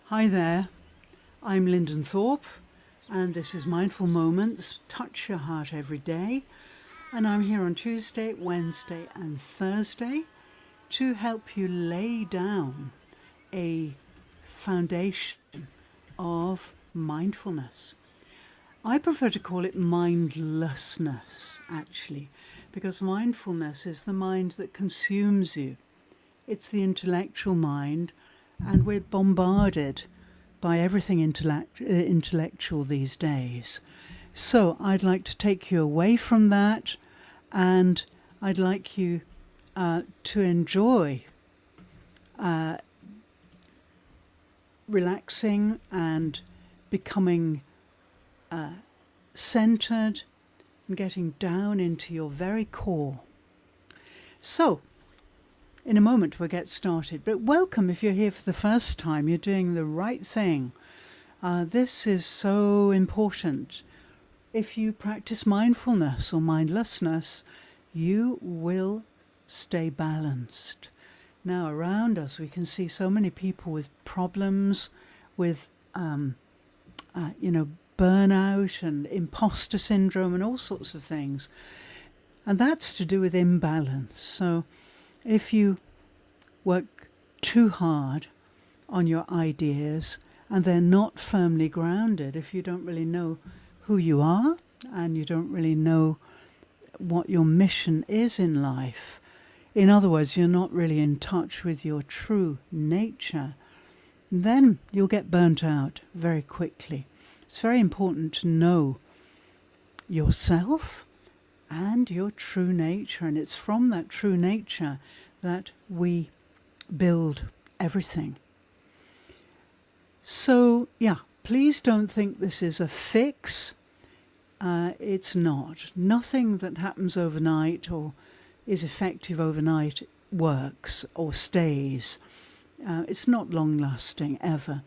Hi there, I'm Lyndon Thorpe, and this is Mindful Moments, Touch Your Heart Every Day. And I'm here on Tuesday, Wednesday, and Thursday to help you lay down a foundation of mindfulness. I prefer to call it mindlessness, actually, because mindfulness is the mind that consumes you. It's the intellectual mind, and we're bombarded by everything intellectual these days. So I'd like to take you away from that, and I'd like you to enjoy relaxing and becoming centered and getting down into your very core. So, in a moment we'll get started, but welcome if you're here for the first time. You're doing the right thing. This is so important. If you practice mindfulness or mindlessness, you will stay balanced. Now around us we can see so many people with problems, with burnout and imposter syndrome and all sorts of things. And that's to do with imbalance. So if you work too hard on your ideas and they're not firmly grounded, if you don't really know who you are and you don't really know what your mission is in life, in other words, you're not really in touch with your true nature, then you'll get burnt out very quickly. It's very important to know yourself and your true nature, and it's from that true nature that we build everything. So, please don't think this is a fix. It's not. Nothing that happens overnight or is effective overnight works or stays. It's not long-lasting ever.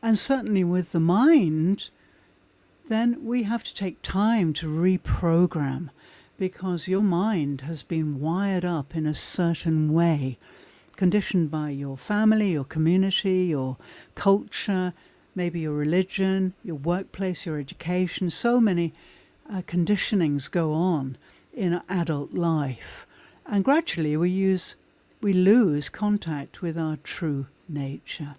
And certainly with the mind, then we have to take time to reprogram, because your mind has been wired up in a certain way, conditioned by your family, your community, your culture, maybe your religion, your workplace, your education. So many conditionings go on in adult life. And gradually we lose contact with our true nature.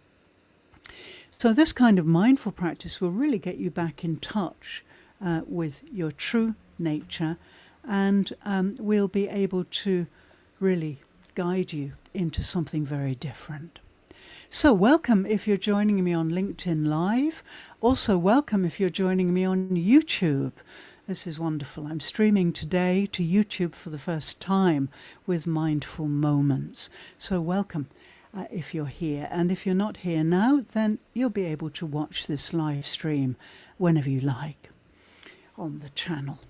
So this kind of mindful practice will really get you back in touch with your true nature, and we'll be able to really guide you into something very different. So welcome if you're joining me on LinkedIn Live. Also welcome if you're joining me on YouTube. This is wonderful. I'm streaming today to YouTube for the first time with Mindful Moments. So welcome if you're here. And if you're not here now, then you'll be able to watch this live stream whenever you like on the channel.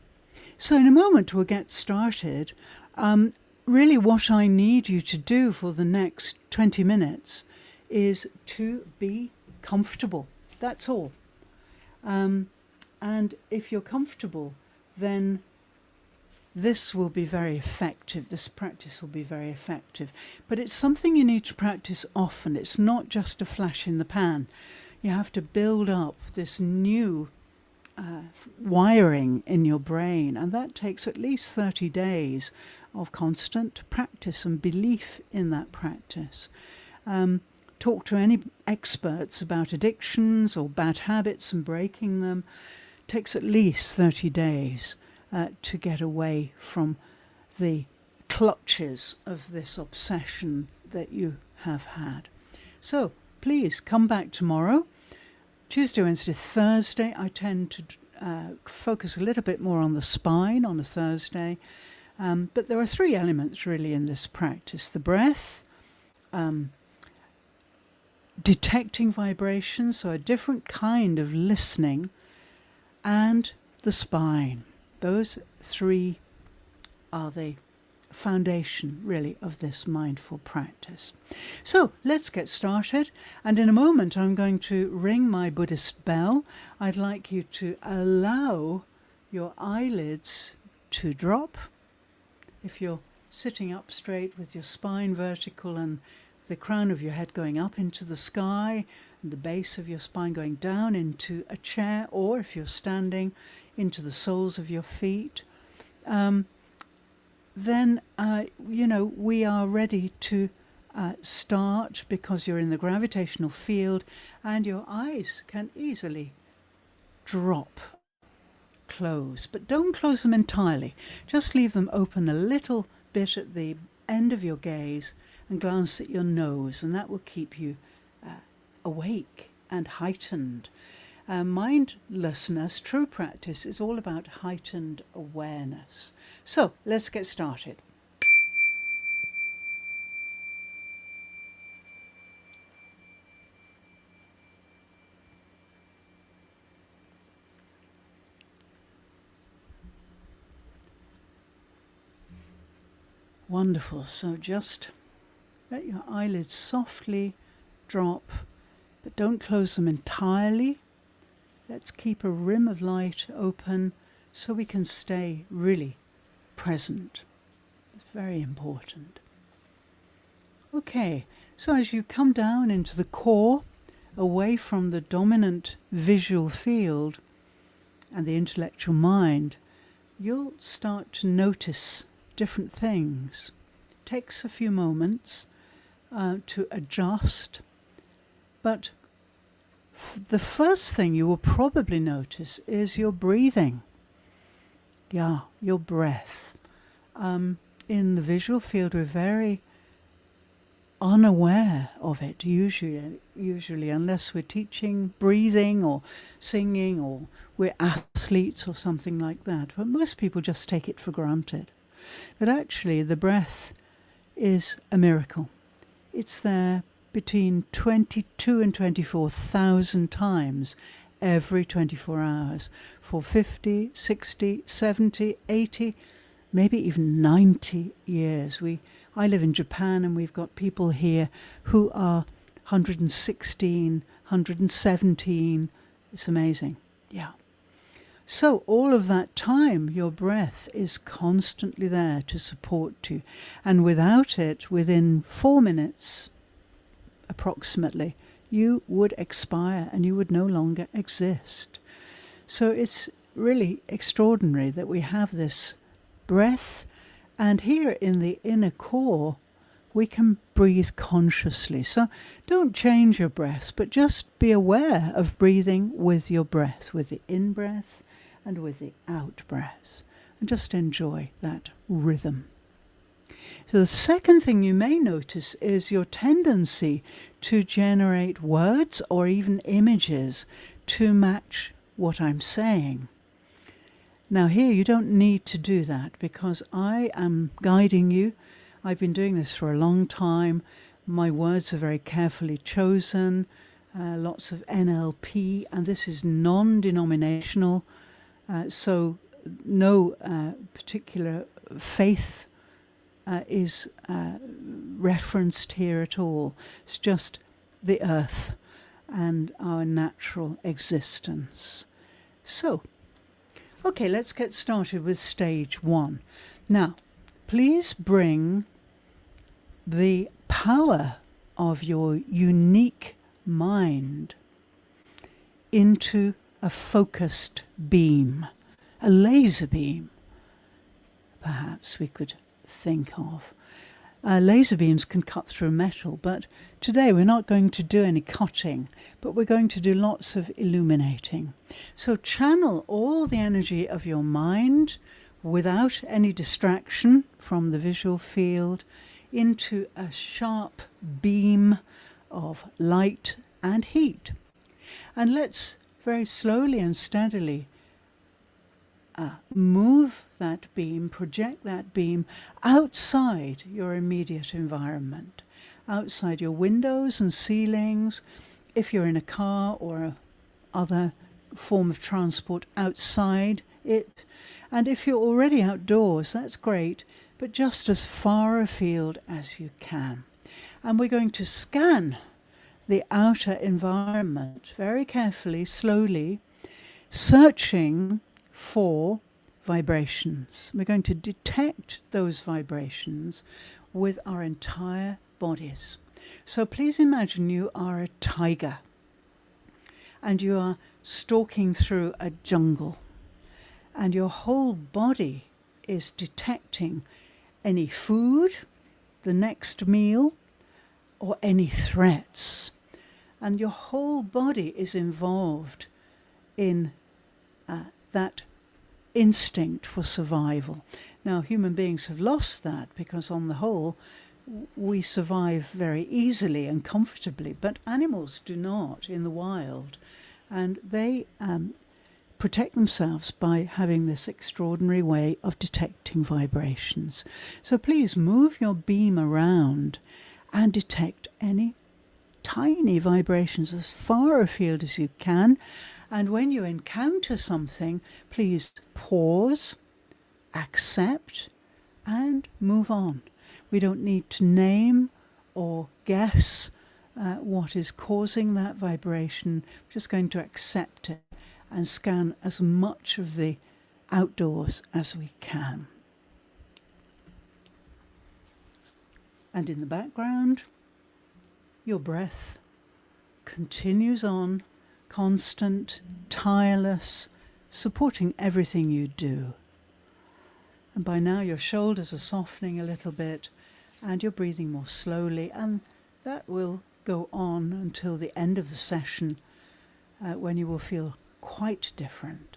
So in a moment we'll get started. Really what I need you to do for the next 20 minutes is to be comfortable. That's all. And if you're comfortable, then this will be very effective. This practice will be very effective. But it's something you need to practice often. It's not just a flash in the pan. You have to build up this new wiring in your brain, and that takes at least 30 days of constant practice and belief in that practice. Talk to any experts about addictions or bad habits and breaking them. It takes at least 30 days to get away from the clutches of this obsession that you have had. So please come back tomorrow. Tuesday, Wednesday, Thursday, I tend to focus a little bit more on the spine on a Thursday. But there are three elements really in this practice: the breath, detecting vibrations, so a different kind of listening, and the spine. Those three are the foundation really of this mindful practice. So let's get started, and in a moment I'm going to ring my Buddhist bell. I'd like you to allow your eyelids to drop. If you're sitting up straight with your spine vertical and the crown of your head going up into the sky, the base of your spine going down into a chair, or if you're standing, into the soles of your feet, then, we are ready to start, because you're in the gravitational field and your eyes can easily drop, close. But don't close them entirely. Just leave them open a little bit at the end of your gaze and glance at your nose, and that will keep you awake and heightened. Mindlessness, true practice, is all about heightened awareness. So let's get started. Wonderful. So just let your eyelids softly drop, but don't close them entirely. Let's keep a rim of light open so we can stay really present. It's very important. Okay, so as you come down into the core, away from the dominant visual field and the intellectual mind, you'll start to notice different things. It takes a few moments to adjust, but the first thing you will probably notice is your breathing. Yeah, your breath. In the visual field, we're very unaware of it, usually, unless we're teaching breathing or singing or we're athletes or something like that. But most people just take it for granted. But actually, the breath is a miracle. It's there between 22 and 24,000 times every 24 hours for 50, 60, 70, 80, maybe even 90 years. I live in Japan, and we've got people here who are 116, 117. It's amazing. Yeah. So all of that time, your breath is constantly there to support you. And without it, within 4 minutes, approximately, you would expire and you would no longer exist. So it's really extraordinary that we have this breath. And here in the inner core, we can breathe consciously. So don't change your breath, but just be aware of breathing with your breath, with the in-breath and with the out-breath, and just enjoy that rhythm. So the second thing you may notice is your tendency to generate words or even images to match what I'm saying. Now here you don't need to do that, because I am guiding you. I've been doing this for a long time. My words are very carefully chosen, lots of NLP, and this is non-denominational. So no particular faith is referenced here at all. It's just the earth and our natural existence. So, okay, let's get started with stage 1. Now, please bring the power of your unique mind into a focused beam, a laser beam, perhaps we could think of. Laser beams can cut through metal, but today we're not going to do any cutting, but we're going to do lots of illuminating. So channel all the energy of your mind without any distraction from the visual field into a sharp beam of light and heat. And let's very slowly and steadily move that beam, project that beam outside your immediate environment, outside your windows and ceilings, if you're in a car or other form of transport, outside it. And if you're already outdoors, that's great, but just as far afield as you can. And we're going to scan the outer environment very carefully, slowly, searching for vibrations. We're going to detect those vibrations with our entire bodies. So please imagine you are a tiger and you are stalking through a jungle, and your whole body is detecting any food, the next meal, or any threats. And your whole body is involved in that instinct for survival. Now, human beings have lost that because, on the whole, we survive very easily and comfortably, but animals do not in the wild. And they protect themselves by having this extraordinary way of detecting vibrations. So please move your beam around and detect any tiny vibrations as far afield as you can. And when you encounter something, please pause, accept, and move on. We don't need to name or guess what is causing that vibration. We're just going to accept it and scan as much of the outdoors as we can. And in the background, your breath continues on, constant, tireless, supporting everything you do. And by now your shoulders are softening a little bit and you're breathing more slowly, and that will go on until the end of the session when you will feel quite different.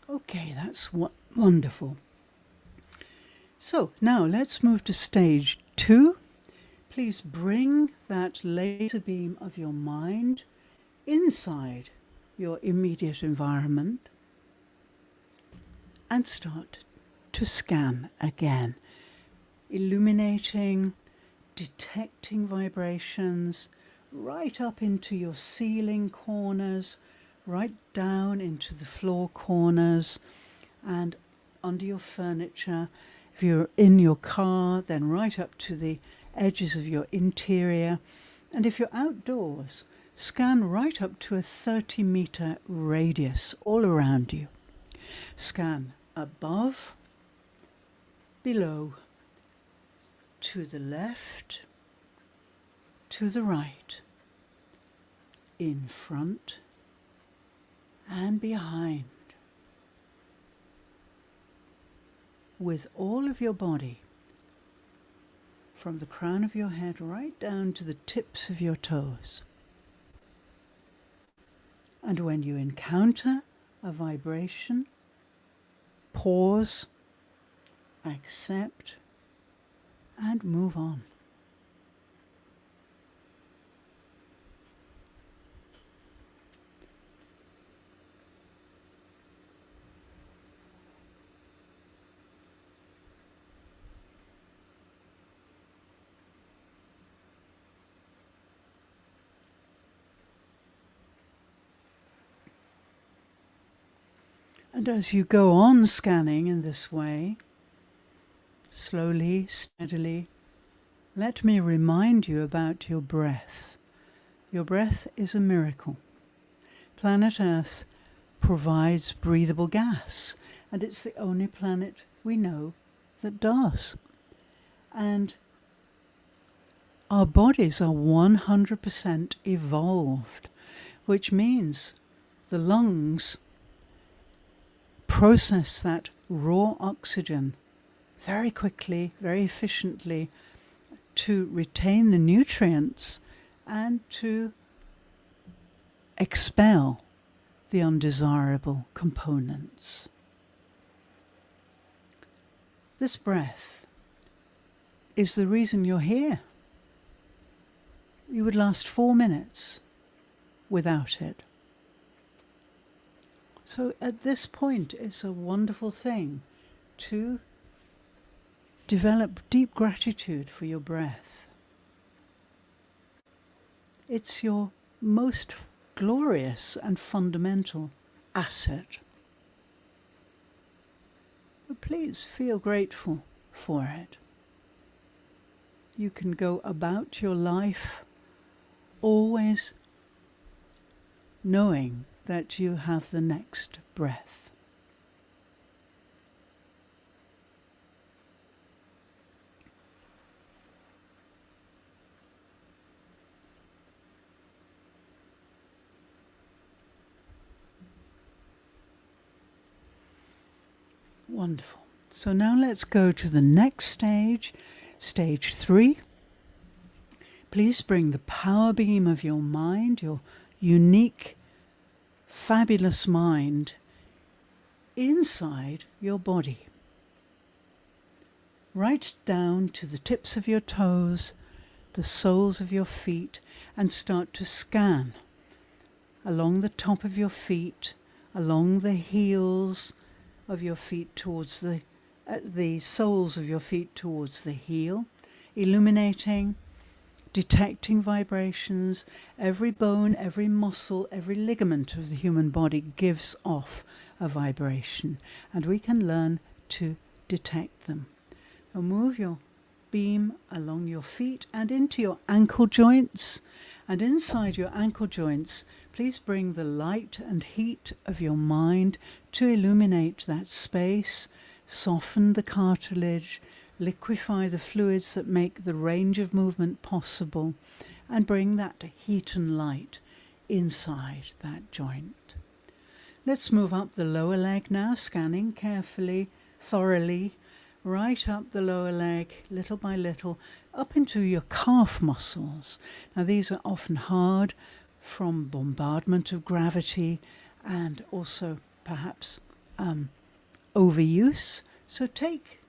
Okay, that's wonderful. So now let's move to stage 2. Please bring that laser beam of your mind inside your immediate environment and start to scan again, illuminating, detecting vibrations right up into your ceiling corners, right down into the floor corners and under your furniture. If you're in your car, then right up to the edges of your interior. And if you're outdoors, scan right up to a 30-meter radius all around you. Scan above, below, to the left, to the right, in front and behind, with all of your body, from the crown of your head right down to the tips of your toes. And when you encounter a vibration, pause, accept, and move on. And as you go on scanning in this way, slowly, steadily, let me remind you about your breath. Your breath is a miracle. Planet Earth provides breathable gas, and it's the only planet we know that does. And our bodies are 100% evolved, which means the lungs process that raw oxygen very quickly, very efficiently, to retain the nutrients and to expel the undesirable components. This breath is the reason you're here. You would last 4 minutes without it. So at this point, it's a wonderful thing to develop deep gratitude for your breath. It's your most glorious and fundamental asset. But please feel grateful for it. You can go about your life always knowing that you have the next breath. Wonderful. So now let's go to the next stage, stage 3. Please bring the power beam of your mind, your unique, fabulous mind, inside your body. Right down to the tips of your toes, the soles of your feet, and start to scan along the top of your feet, along the heels of your feet towards the soles of your feet towards the heel, illuminating, detecting vibrations. Every bone, every muscle, every ligament of the human body gives off a vibration, and we can learn to detect them. Now move your beam along your feet and into your ankle joints, and inside your ankle joints, please bring the light and heat of your mind to illuminate that space, soften the cartilage, liquefy the fluids that make the range of movement possible, and bring that heat and light inside that joint. Let's move up the lower leg now, scanning carefully, thoroughly, right up the lower leg, little by little, up into your calf muscles. Now these are often hard from bombardment of gravity and also perhaps overuse. So take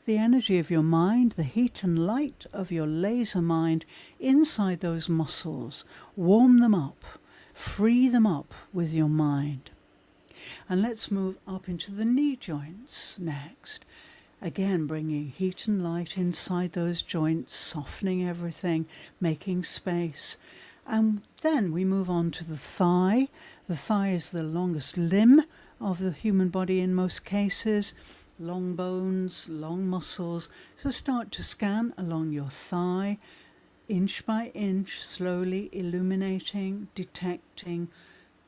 the energy of your mind, the heat and light of your laser mind inside those muscles. Warm them up, free them up with your mind. And let's move up into the knee joints next. Again, bringing heat and light inside those joints, softening everything, making space. And then we move on to the thigh. The thigh is the longest limb of the human body in most cases. Long bones, long muscles. So start to scan along your thigh, inch by inch, slowly illuminating, detecting,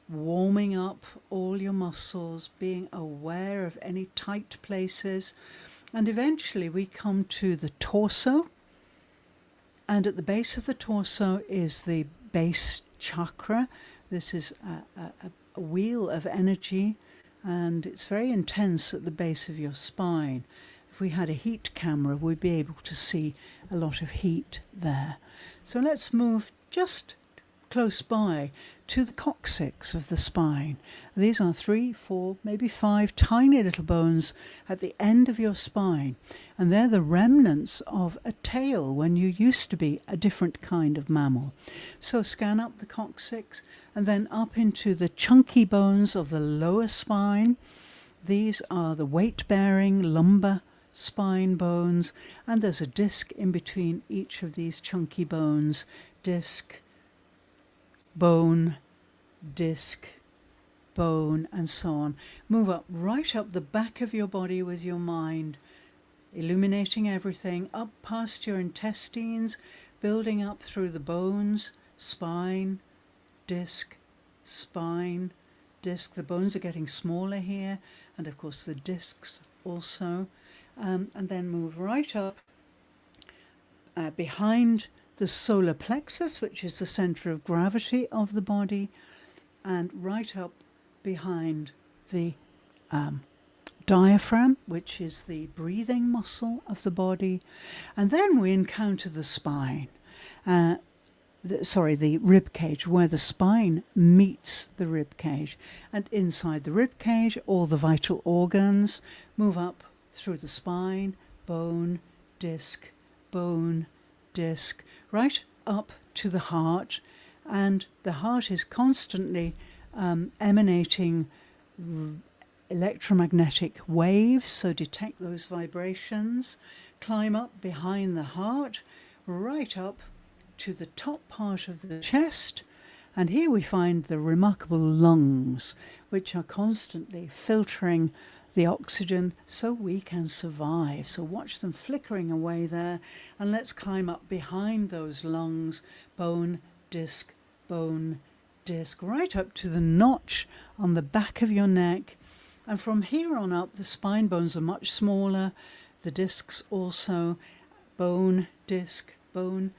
warming up all your muscles, being aware of any tight places. And eventually we come to the torso. And at the base of the torso is the base chakra. This is a wheel of energy, and it's very intense at the base of your spine. If we had a heat camera, we'd be able to see a lot of heat there. So let's move just close by to the coccyx of the spine. These are 3, 4, maybe 5 tiny little bones at the end of your spine, and they're the remnants of a tail when you used to be a different kind of mammal. So scan up the coccyx and then up into the chunky bones of the lower spine. These are the weight-bearing lumbar spine bones, and there's a disc in between each of these chunky bones. Disc, bone, disc, bone, and so on. Move up, right up the back of your body with your mind, illuminating everything, up past your intestines, building up through the bones, spine, disc, spine, disc. The bones are getting smaller here, and of course the discs also. And then move right up behind the solar plexus, which is the center of gravity of the body, and right up behind the diaphragm, which is the breathing muscle of the body. And then we encounter the spine. the rib cage, where the spine meets the rib cage. And inside the rib cage, all the vital organs move up through the spine, bone, disc, right up to the heart. And the heart is constantly emanating electromagnetic waves, so detect those vibrations, climb up behind the heart, right up to the top part of the chest, and here we find the remarkable lungs, which are constantly filtering the oxygen so we can survive. So watch them flickering away there, and let's climb up behind those lungs, bone, disc, right up to the notch on the back of your neck. And from here on up, the spine bones are much smaller, the discs also, bone, disc, and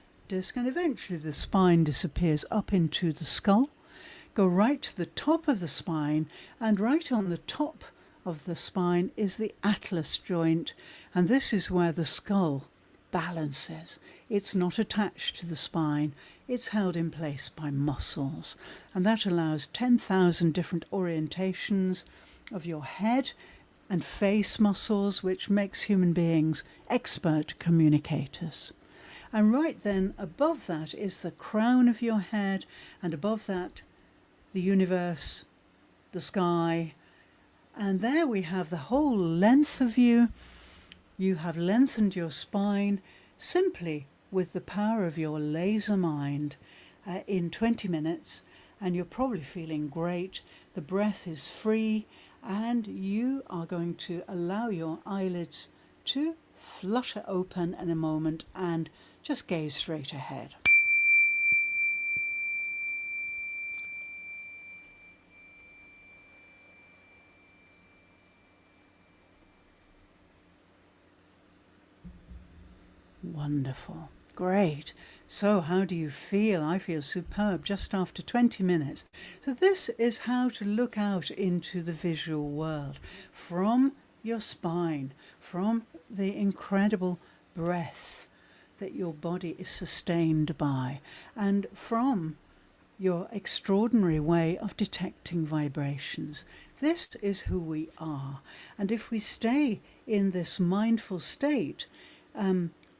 eventually the spine disappears up into the skull. Go right to the top of the spine, and right on the top of the spine is the atlas joint, and this is where the skull balances. It's not attached to the spine, it's held in place by muscles, and that allows 10,000 different orientations of your head and face muscles, which makes human beings expert communicators. And right then above that is the crown of your head, and above that the universe, the sky, and there we have the whole length of you. You have lengthened your spine simply with the power of your laser mind in 20 minutes, and you're probably feeling great. The breath is free, and you are going to allow your eyelids to flutter open in a moment and just gaze straight ahead. Wonderful. Great. So how do you feel? I feel superb just after 20 minutes. So this is how to look out into the visual world from your spine, from the incredible breath that your body is sustained by, and from your extraordinary way of detecting vibrations. This is who we are. And if we stay in this mindful state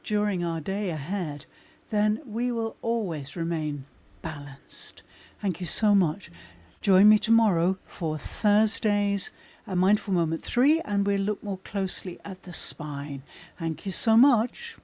during our day ahead, then we will always remain balanced. Thank you so much. Join me tomorrow for Thursday's Mindful Moment 3, and we'll look more closely at the spine. Thank you so much.